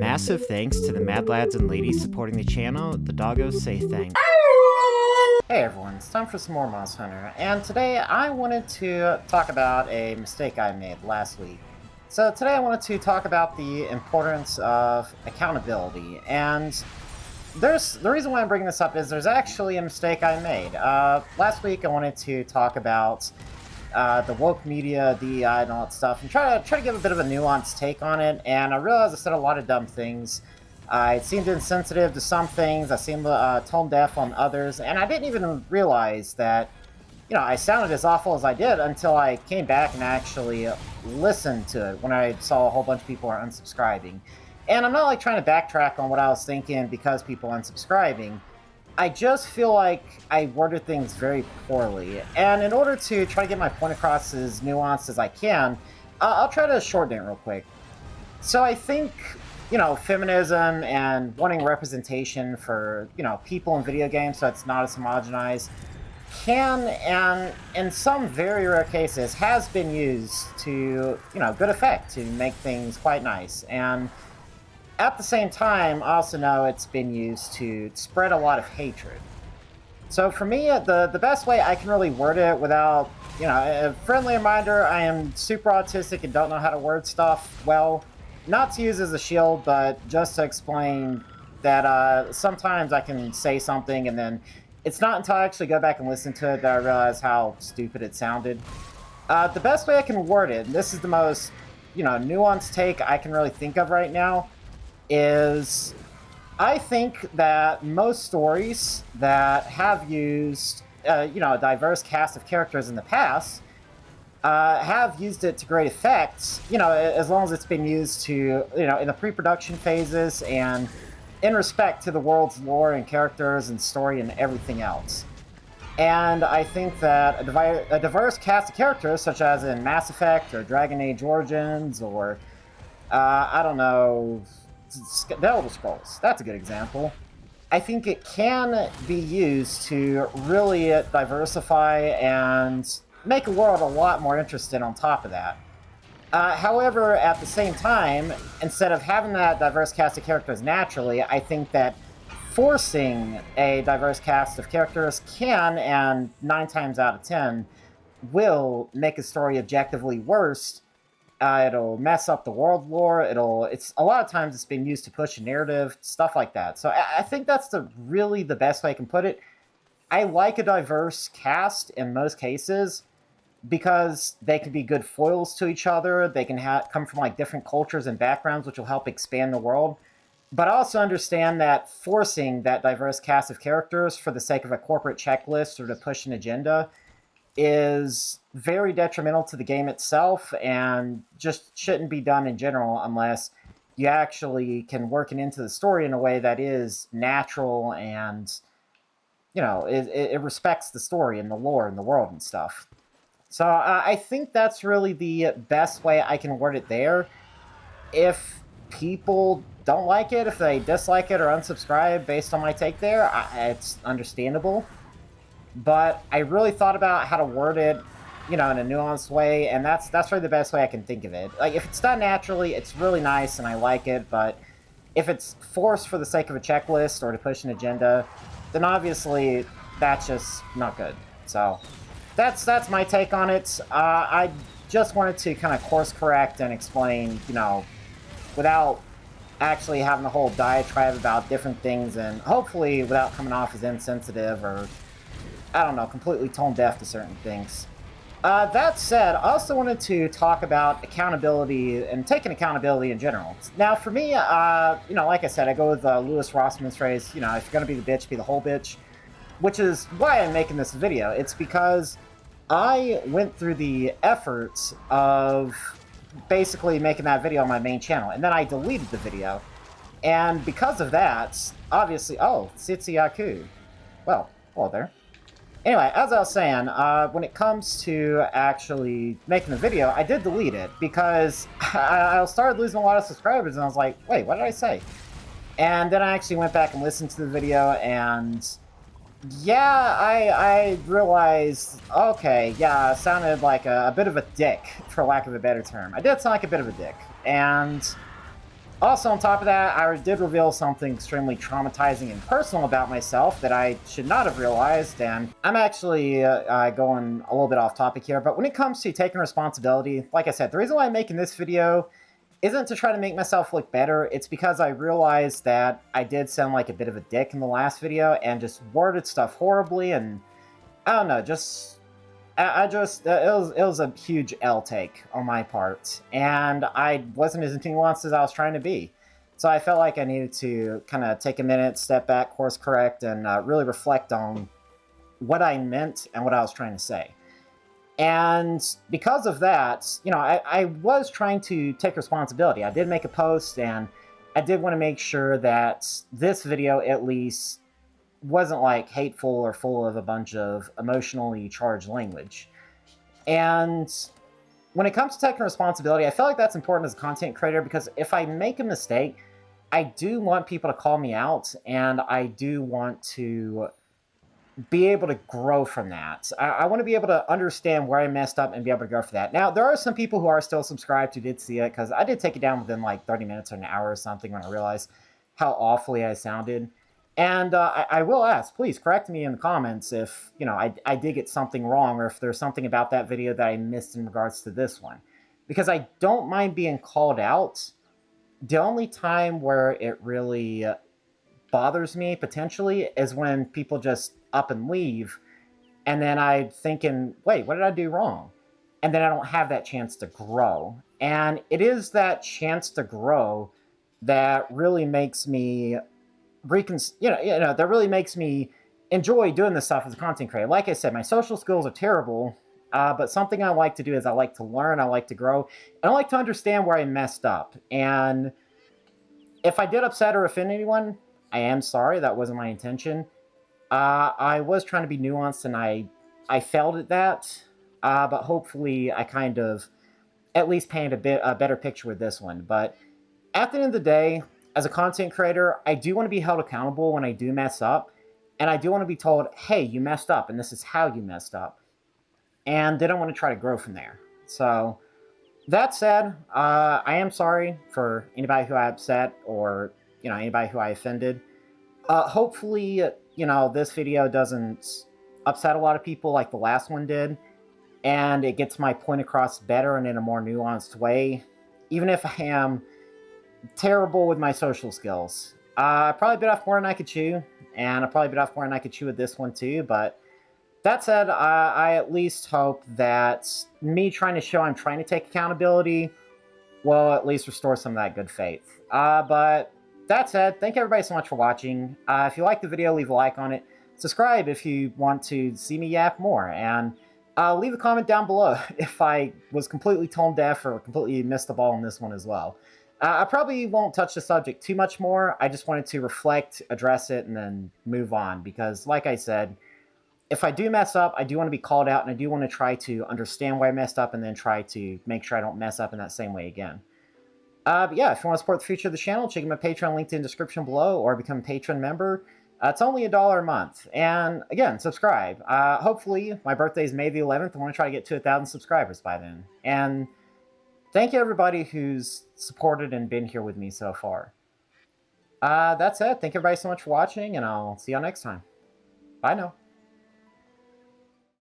Massive thanks to the mad lads and ladies supporting the channel. The doggos say thanks. Hey everyone, it's time for some more Monster Hunter, and today I wanted to talk about a mistake I made last week. So today I wanted to talk about the importance of accountability, and the reason why I'm bringing this up is there's actually a mistake I made. Last week I wanted to talk about the woke media, DEI, and all that stuff, and try to give a bit of a nuanced take on it, and I realized I said a lot of dumb things. I seemed insensitive to some things, I seemed tone deaf on others, and I didn't even realize that, you know, I sounded as awful as I did until I came back and actually listened to it when I saw a whole bunch of people are unsubscribing. And I'm not like trying to backtrack on what I was thinking because people are unsubscribing. I just feel like I worded things very poorly, and in order to try to get my point across as nuanced as I can, I'll try to shorten it real quick. So I think, you know, feminism and wanting representation for, you know, people in video games so it's not as homogenized can, and in some very rare cases, has been used to, you know, good effect to make things quite nice. And at the same time, I also know it's been used to spread a lot of hatred. So for me, the best way I can really word it without, you know, a friendly reminder, I am super autistic and don't know how to word stuff well. Not to use as a shield, but just to explain that sometimes I can say something and then it's not until I actually go back and listen to it that I realize how stupid it sounded. The best way I can word it, and this is the most, you know, nuanced take I can really think of right now, is I think that most stories that have used, you know, a diverse cast of characters in the past have used it to great effect, you know, as long as it's been used to, you know, in the pre-production phases and in respect to the world's lore and characters and story and everything else. And I think that a diverse cast of characters, such as in Mass Effect or Dragon Age Origins or, I don't know, The Elder Scrolls, that's a good example. I think it can be used to really diversify and make a world a lot more interesting on top of that. However, at the same time, instead of having that diverse cast of characters naturally, I think that forcing a diverse cast of characters can, and 9 times out of 10, will make a story objectively worse. It'll mess up the world lore. It's a lot of times it's been used to push a narrative, stuff like that. So I think that's really the best way I can put it. I like a diverse cast in most cases, because they can be good foils to each other. They can come from like different cultures and backgrounds, which will help expand the world. But I also understand that forcing that diverse cast of characters for the sake of a corporate checklist or to push an agenda is very detrimental to the game itself and just shouldn't be done in general unless you actually can work it into the story in a way that is natural and, you know, it respects the story and the lore and the world and stuff. So I think that's really the best way I can word it there. If people don't like it, if they dislike it or unsubscribe based on my take there, it's understandable. But I really thought about how to word it, you know, in a nuanced way, and that's really the best way I can think of it. Like, if it's done naturally, it's really nice and I like it, but if it's forced for the sake of a checklist or to push an agenda, then obviously that's just not good. So that's my take on it. I just wanted to kind of course correct and explain, you know, without actually having a whole diatribe about different things, and hopefully without coming off as insensitive or, I don't know, completely tone deaf to certain things. That said, I also wanted to talk about accountability and taking accountability in general. Now, for me, you know, like I said, I go with Louis Rossman's phrase, you know, if you're going to be the bitch, be the whole bitch. Which is why I'm making this video. It's because I went through the efforts of basically making that video on my main channel, and then I deleted the video. And because of that, obviously... Oh, Sitsuyaku. Well, hello there. Anyway, as I was saying, when it comes to actually making the video, I did delete it, because I started losing a lot of subscribers, and I was like, wait, what did I say? And then I actually went back and listened to the video, and yeah, I realized, okay, yeah, I sounded like a bit of a dick, for lack of a better term. I did sound like a bit of a dick, and Also, on top of that, I did reveal something extremely traumatizing and personal about myself that I should not have realized, and I'm actually going a little bit off topic here, but when it comes to taking responsibility, like I said, the reason why I'm making this video isn't to try to make myself look better, it's because I realized that I did sound like a bit of a dick in the last video and just worded stuff horribly, and I don't know, it was a huge L take on my part, and I wasn't as nuanced as I was trying to be. So I felt like I needed to kind of take a minute, step back, course correct, and really reflect on what I meant and what I was trying to say. And because of that, I was trying to take responsibility. I did make a post, and I did want to make sure that this video at least wasn't like hateful or full of a bunch of emotionally charged language. And when it comes to taking responsibility, I feel like that's important as a content creator, because if I make a mistake, I do want people to call me out, and I do want to be able to grow from that. I want to be able to understand where I messed up and be able to go for that. Now, there are some people who are still subscribed who did see it, because I did take it down within like 30 minutes or an hour or something when I realized how awfully I sounded. And I will ask, please correct me in the comments if, I did get something wrong, or if there's something about that video that I missed in regards to this one. Because I don't mind being called out. The only time where it really bothers me, potentially, is when people just up and leave, and then I'm thinking, wait, what did I do wrong? And then I don't have that chance to grow. And it is that chance to grow that really makes me that really makes me enjoy doing this stuff as a content creator. Like I said, my social skills are terrible, but something I like to do is I like to learn, I like to grow, and I like to understand where I messed up. And if I did upset or offend anyone, I am sorry. That wasn't my intention. I was trying to be nuanced, and I failed at that. But hopefully I kind of at least paint a better picture with this one. But at the end of the day, as a content creator, I do want to be held accountable when I do mess up. And I do want to be told, hey, you messed up, and this is how you messed up. And then I want to try to grow from there. So, that said, I am sorry for anybody who I upset, or, anybody who I offended. Hopefully, this video doesn't upset a lot of people like the last one did. And it gets my point across better and in a more nuanced way. Even if I am terrible with my social skills. I probably bit off more than I could chew, and I probably bit off more than I could chew with this one too, but that said, I at least hope that me trying to show I'm trying to take accountability will at least restore some of that good faith. But that said, thank everybody so much for watching. If you liked the video, leave a like on it. Subscribe if you want to see me yap more, and leave a comment down below if I was completely tone deaf or completely missed the ball on this one as well. I probably won't touch the subject too much more. I just wanted to reflect, address it, and then move on. Because, like I said, if I do mess up, I do want to be called out, and I do want to try to understand why I messed up, and then try to make sure I don't mess up in that same way again. But yeah, if you want to support the future of the channel, check out my Patreon linked in the description below, or become a patron member. It's only $1 a month. And again, subscribe. Hopefully, my birthday is May the 11th. I want to try to get to 1,000 subscribers by then. And thank you, everybody who's supported and been here with me so far. That's it. Thank you, everybody, so much for watching, and I'll see y'all next time. Bye now.